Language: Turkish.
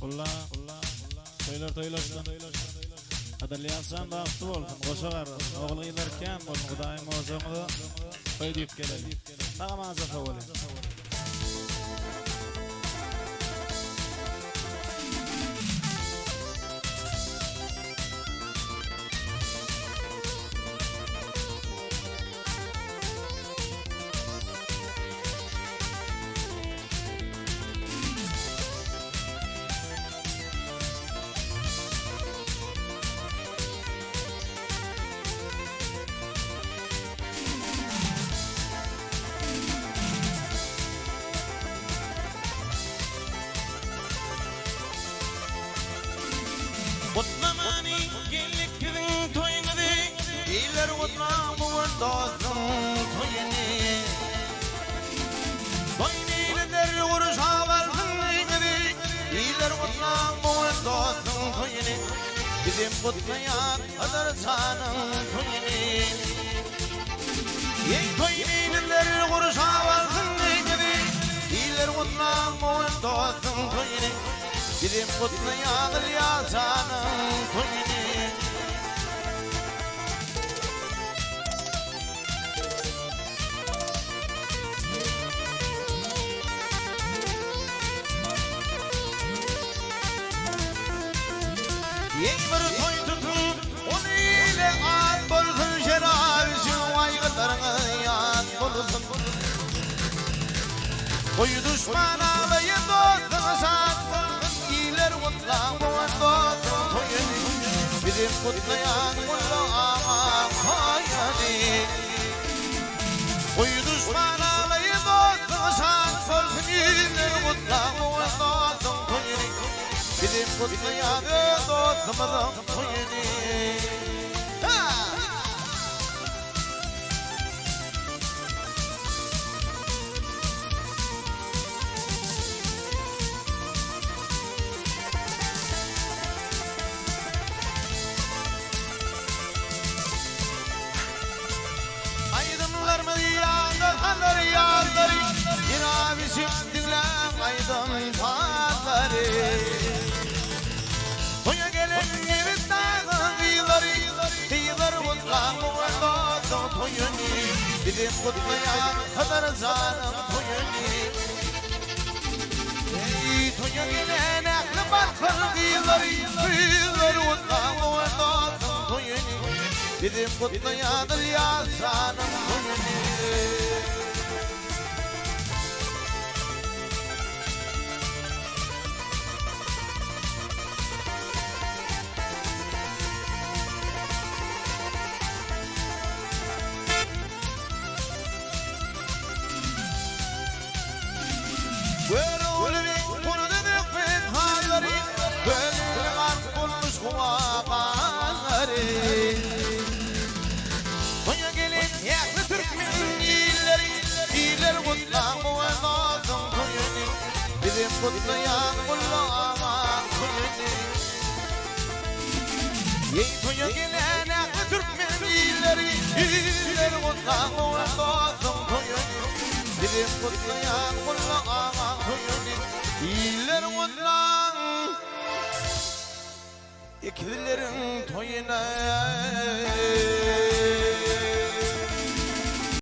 Ulla toylar. Adalyasan baxtı bolsun. Goşalar oğlu giderken bolsun. Hudaýym ozaňyzy toy diýip geleli. Taga mazafa bolýar. Kutlamani gelikkirin toyunu iler kutlamur dostum toyunu toyniler uruşa varsın iler kutlamur dostum toyunu bizim kutlayan kadar sanın toyunu ey toyniler uruşa varsın iler kutlamur dostum toyunu bizim kutlayan Yasanın toyunu Ey bir toy tutun onu ile at bolsun şerabisi aygıtlarına yat bolsun Koy düşmana ve dostuna sat iler kutlayan dostum toyunu bizim kutlayan Allah'a koyani Koy düşmana ve dostuna sat bolsun iler kutlayan dostum toyunu bizim kutlayan dostumuzun toyunu Yağları Cenab-ı dinlen aydın patları Toya gelen gibi dağın kıyıları kutlan dostum toyunu bizim kutlayan kadar zanım toyunu Ey toya gelen aklı bakır kıyıları kutlan dostum toyunu bizim kutlayan Yasanın toyunu Toya gelin yaklı Türkmen iler kutlayan dostum toyunu bizim kutlayan Allah'a toyunu Ey toya gelen yaklı Türkmen iler kutlayan dostum toyunu bizim kutlayan Allah'a toyunu iler kutlayan ikililerin toyuna